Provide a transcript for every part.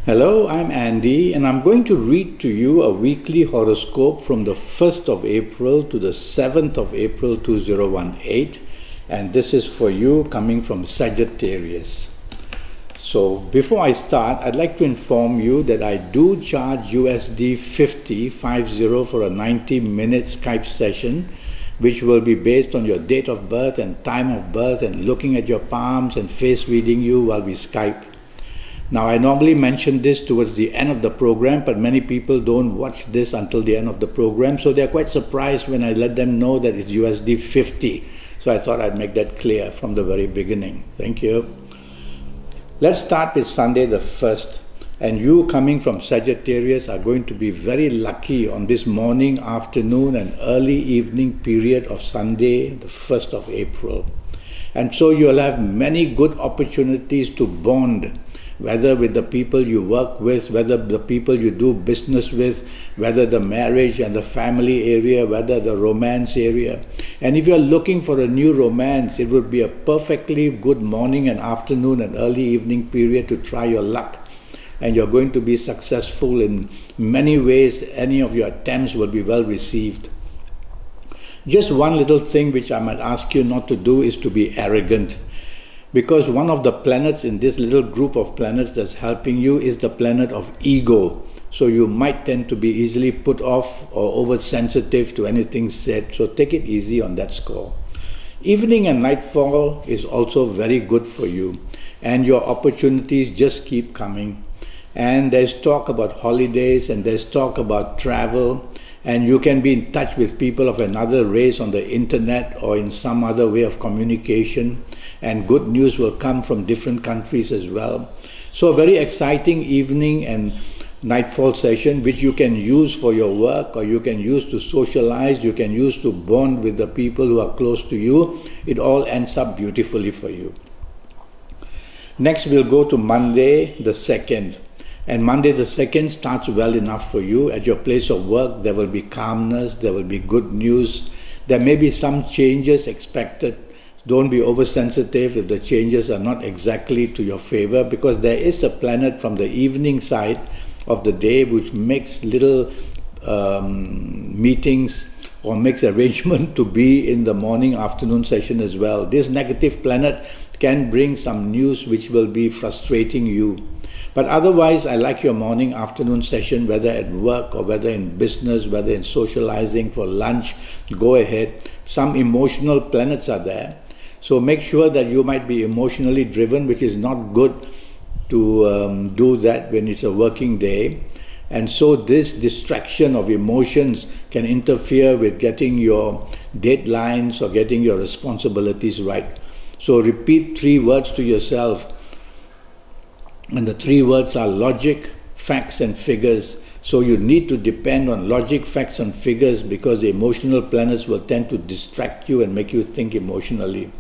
Hello, I'm Andy, and I'm going to read to you a weekly horoscope from the 1st of April to the 7th of April 2018, and this is for you coming from Sagittarius. So before I start, I'd like to inform you that I do charge USD 50 for a 90-minute Skype session, which will be based on your date of birth and time of birth and looking at your palms and face reading you while we Skype. Now, I normally mention this towards the end of the program, but many people don't watch this until the end of the program, so they're quite surprised when I let them know that it's USD 50. So I thought I'd make that clear from the very beginning. Thank you. Let's start with Sunday the 1st. And you coming from Sagittarius are going to be very lucky on this morning, afternoon, and early evening period of Sunday, the 1st of April. And so you'll have many good opportunities to bond, whether with the people you work with, whether the people you do business with, whether the marriage and the family area, whether the romance area. And if you're looking for a new romance, it would be a perfectly good morning and afternoon and early evening period to try your luck. And you're going to be successful in many ways. Any of your attempts will be well received. Just one little thing which I might ask you not to do is to be arrogant. Because one of the planets in this little group of planets that's helping you is the planet of ego. So you might tend to be easily put off or oversensitive to anything said. So take it easy on that score. Evening and nightfall is also very good for you. And your opportunities just keep coming. And there's talk about holidays and there's talk about travel. And you can be in touch with people of another race on the internet or in some other way of communication. And good news will come from different countries as well. So a very exciting evening and nightfall session which you can use for your work, or you can use to socialize, you can use to bond with the people who are close to you. It all ends up beautifully for you. Next we'll go to Monday the 2nd. And Monday the 2nd starts well enough for you. At your place of work, there will be calmness, there will be good news. There may be some changes expected. Don't be oversensitive if the changes are not exactly to your favor, because there is a planet from the evening side of the day which makes little meetings or makes arrangement to be in the morning afternoon session as well. This negative planet can bring some news which will be frustrating you. But otherwise, I like your morning afternoon session, whether at work or whether in business, whether in socializing for lunch, go ahead. Some emotional planets are there. So make sure that you might be emotionally driven, which is not good to do that when it's a working day. And so this distraction of emotions can interfere with getting your deadlines or getting your responsibilities right. So repeat 3 words to yourself. And the 3 words are logic, facts and figures. So you need to depend on logic, facts and figures, because the emotional planets will tend to distract you and make you think emotionally.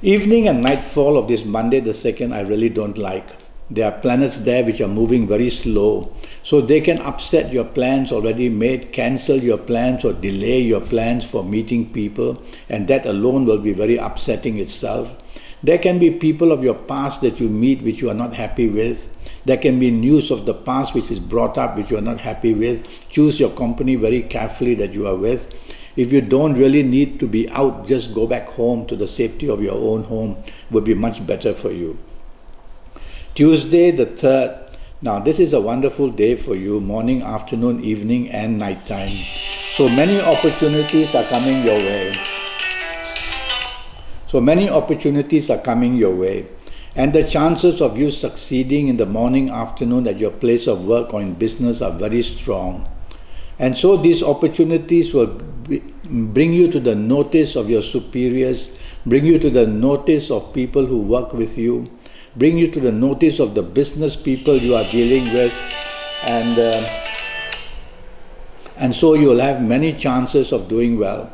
Evening and nightfall of this Monday the 2nd I really don't like. There are planets there which are moving very slow. So they can upset your plans already made, cancel your plans or delay your plans for meeting people. And that alone will be very upsetting itself. There can be people of your past that you meet which you are not happy with. There can be news of the past which is brought up which you are not happy with. Choose your company very carefully that you are with. If you don't really need to be out, just go back home to the safety of your own home would be much better for you. Tuesday the 3rd. Now this is a wonderful day for you, morning, afternoon, evening and nighttime. So many opportunities are coming your way. So many opportunities are coming your way, and the chances of you succeeding in the morning, afternoon at your place of work or in business are very strong. And so these opportunities will bring you to the notice of your superiors, bring you to the notice of people who work with you, bring you to the notice of the business people you are dealing with, and so you will have many chances of doing well.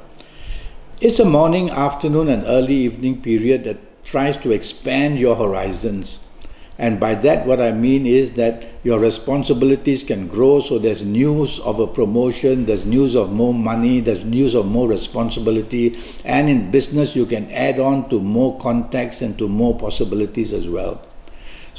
It's a morning, afternoon and early evening period that tries to expand your horizons. And by that what I mean is that your responsibilities can grow, so there's news of a promotion, there's news of more money, there's news of more responsibility, and in business you can add on to more contacts and to more possibilities as well.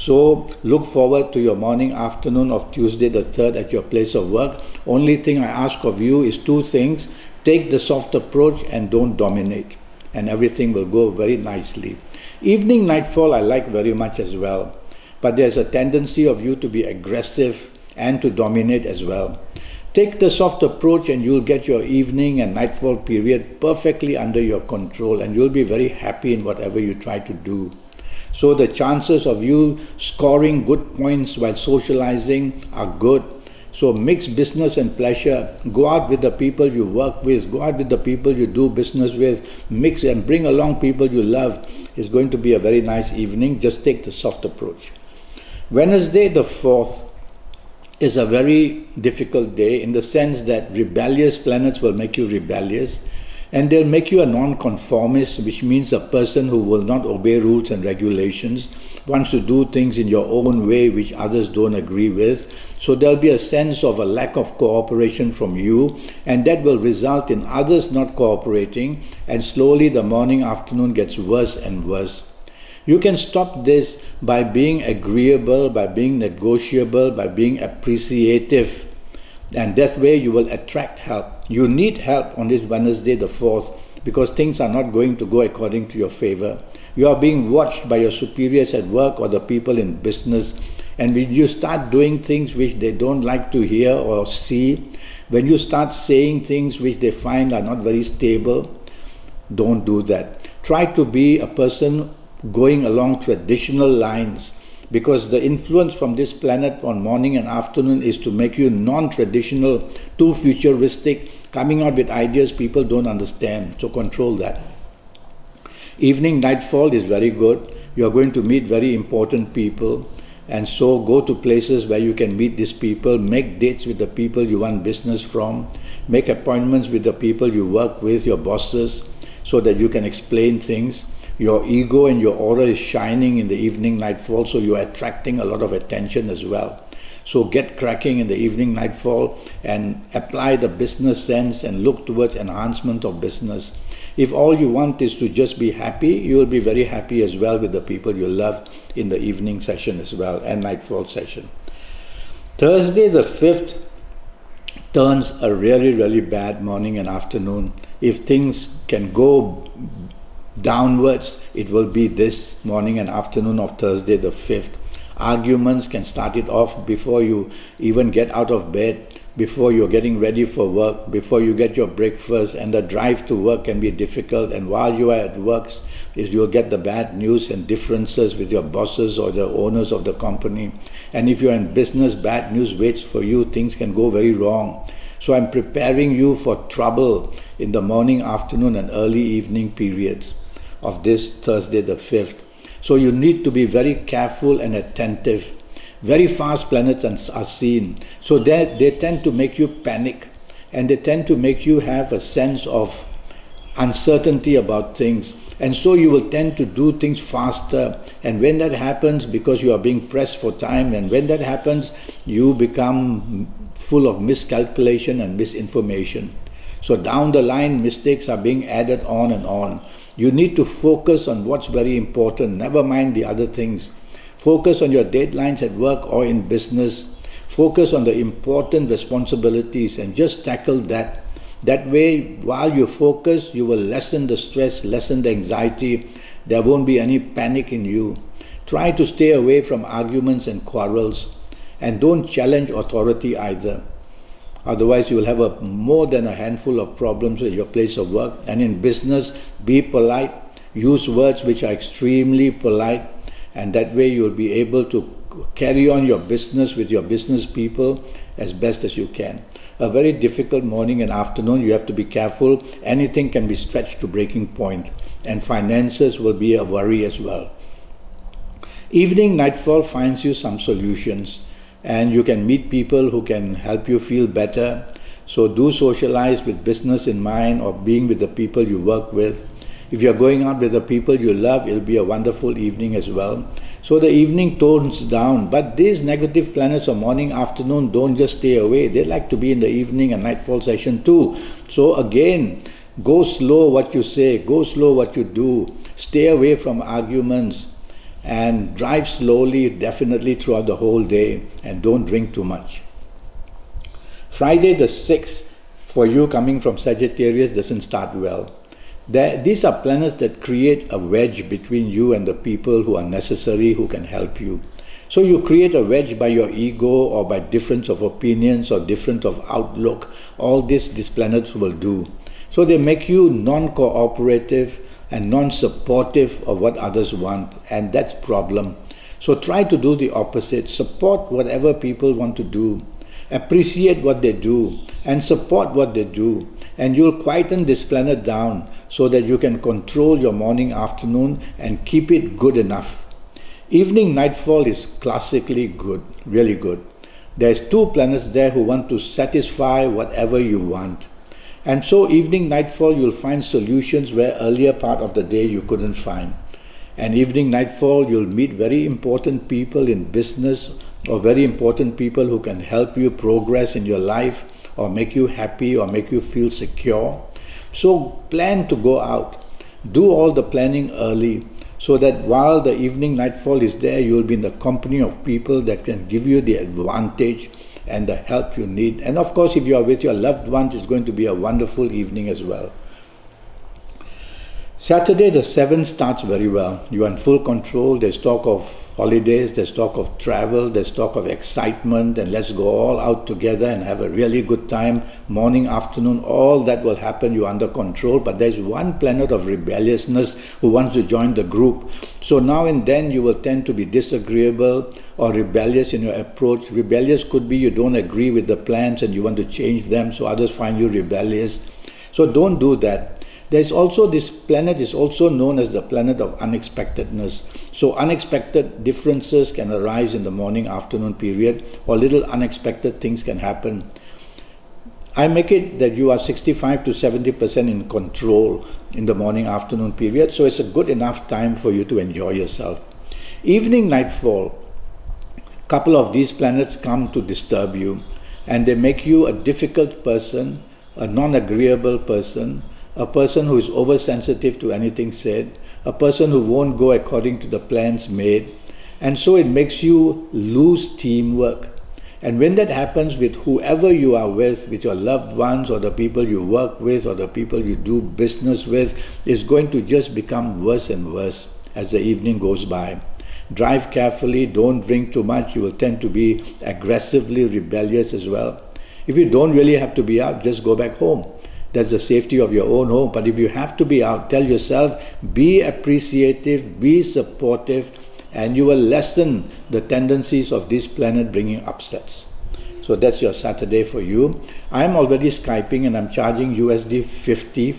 So look forward to your morning, afternoon of Tuesday the 3rd at your place of work. Only thing I ask of you is two things. Take the soft approach and don't dominate, and everything will go very nicely. Evening nightfall I like very much as well, but there's a tendency of you to be aggressive and to dominate as well. Take the soft approach and you'll get your evening and nightfall period perfectly under your control, and you'll be very happy in whatever you try to do. So the chances of you scoring good points while socializing are good. So mix business and pleasure. Go out with the people you work with. Go out with the people you do business with. Mix and bring along people you love. It's going to be a very nice evening. Just take the soft approach. Wednesday the 4th is a very difficult day in the sense that rebellious planets will make you rebellious, and they'll make you a non-conformist, which means a person who will not obey rules and regulations, wants to do things in your own way which others don't agree with. So there'll be a sense of a lack of cooperation from you, and that will result in others not cooperating, and slowly the morning, afternoon gets worse and worse. You can stop this by being agreeable, by being negotiable, by being appreciative, and that way you will attract help. You need help on this Wednesday the 4th because things are not going to go according to your favor. You are being watched by your superiors at work or the people in business, and when you start doing things which they don't like to hear or see, when you start saying things which they find are not very stable, don't do that. Try to be a person going along traditional lines, because the influence from this planet on morning and afternoon is to make you non-traditional, too futuristic, coming out with ideas people don't understand. So control that. Evening nightfall is very good. You are going to meet very important people, and so go to places where you can meet these people, make dates with the people you want business from, make appointments with the people you work with, your bosses, so that you can explain things. Your ego and your aura is shining in the evening nightfall, so you are attracting a lot of attention as well. So get cracking in the evening nightfall and apply the business sense and look towards enhancement of business. If all you want is to just be happy, you will be very happy as well with the people you love in the evening session as well and nightfall session. Thursday the 5th turns a really, really bad morning and afternoon. If things can go downwards, it will be this morning and afternoon of Thursday the 5th. Arguments can start it off before you even get out of bed, before you're getting ready for work, before you get your breakfast, and the drive to work can be difficult, and while you are at work you'll get the bad news and differences with your bosses or the owners of the company. And if you're in business, bad news waits for you. Things can go very wrong. So I'm preparing you for trouble in the morning, afternoon and early evening periods of this Thursday the 5th. So you need to be very careful and attentive. Very fast planets are seen. So they tend to make you panic, and they tend to make you have a sense of uncertainty about things. And so you will tend to do things faster. And when that happens, because you are being pressed for time, and when that happens, you become full of miscalculation and misinformation. So down the line, mistakes are being added on and on. You need to focus on what's very important. Never mind the other things. Focus on your deadlines at work or in business. Focus on the important responsibilities and just tackle that. That way, while you focus, you will lessen the stress, lessen the anxiety. There won't be any panic in you. Try to stay away from arguments and quarrels, and don't challenge authority either. Otherwise, you will have more than a handful of problems at your place of work. And in business, be polite. Use words which are extremely polite. And that way you will be able to carry on your business with your business people as best as you can. A very difficult morning and afternoon. You have to be careful. Anything can be stretched to breaking point. And finances will be a worry as well. Evening nightfall finds you some solutions. And you can meet people who can help you feel better. So do socialize with business in mind, or being with the people you work with. If you're going out with the people you love, it'll be a wonderful evening as well. So the evening tones down, but these negative planets of morning, afternoon don't just stay away. They like to be in the evening and nightfall session too. So again, go slow what you say, go slow what you do. Stay away from arguments. and drive slowly, definitely throughout the whole day, and don't drink too much. Friday the 6th, for you coming from Sagittarius, doesn't start well. These are planets that create a wedge between you and the people who are necessary, who can help you. So you create a wedge by your ego or by difference of opinions or difference of outlook. All this, these planets will do. So they make you non-cooperative and non-supportive of what others want, and that's problem. So try to do the opposite. Support whatever people want to do. Appreciate what they do and support what they do, and you'll quieten this planet down so that you can control your morning, afternoon, and keep it good enough. Evening nightfall is classically good, really good. There's two planets there who want to satisfy whatever you want. And so evening nightfall, you'll find solutions where earlier part of the day you couldn't find. And evening nightfall, you'll meet very important people in business or very important people who can help you progress in your life or make you happy or make you feel secure. So plan to go out. Do all the planning early so that while the evening nightfall is there, you'll be in the company of people that can give you the advantage and the help you need. And of course, if you are with your loved ones, it's going to be a wonderful evening as well. Saturday the 7th starts very well. You are in full control. There's talk of holidays, there's talk of travel, there's talk of excitement, and let's go all out together and have a really good time. Morning, afternoon, all that will happen. You're under control. But there's one planet of rebelliousness who wants to join the group. So now and then you will tend to be disagreeable or rebellious in your approach. Rebellious could be you don't agree with the plans and you want to change them, so others find you rebellious. So don't do that. There's also, this planet is also known as the planet of unexpectedness. So unexpected differences can arise in the morning, afternoon period, or little unexpected things can happen. I make it that you are 65 to 70% in control in the morning, afternoon period, so it's a good enough time for you to enjoy yourself. Evening nightfall, couple of these planets come to disturb you, and they make you a difficult person, a non-agreeable person, a person who is oversensitive to anything said, a person who won't go according to the plans made, and so it makes you lose teamwork. And when that happens with whoever you are with your loved ones or the people you work with or the people you do business with, it's going to just become worse and worse as the evening goes by. Drive carefully, don't drink too much. You will tend to be aggressively rebellious as well. If you don't really have to be out, just go back home. That's the safety of your own home. But if you have to be out, tell yourself, be appreciative, be supportive, and you will lessen the tendencies of this planet bringing upsets. So that's your Saturday for you. I'm already Skyping and I'm charging USD 50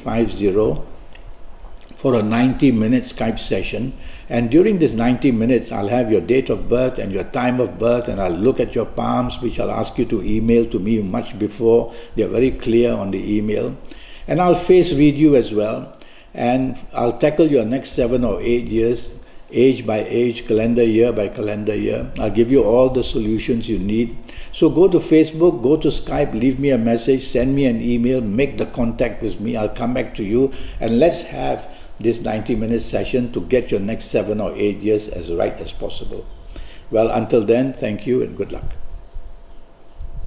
for a 90-minute Skype session. And during this 90 minutes, I'll have your date of birth and your time of birth, and I'll look at your palms, which I'll ask you to email to me much before. They're very clear on the email. And I'll face read you as well. And I'll tackle your next 7 or 8 years, age by age, calendar year by calendar year. I'll give you all the solutions you need. So go to Facebook, go to Skype, leave me a message, send me an email, make the contact with me. I'll come back to you, and let's have this 90-minute session to get your next 7 or 8 years as right as possible. Well, until then, thank you and good luck.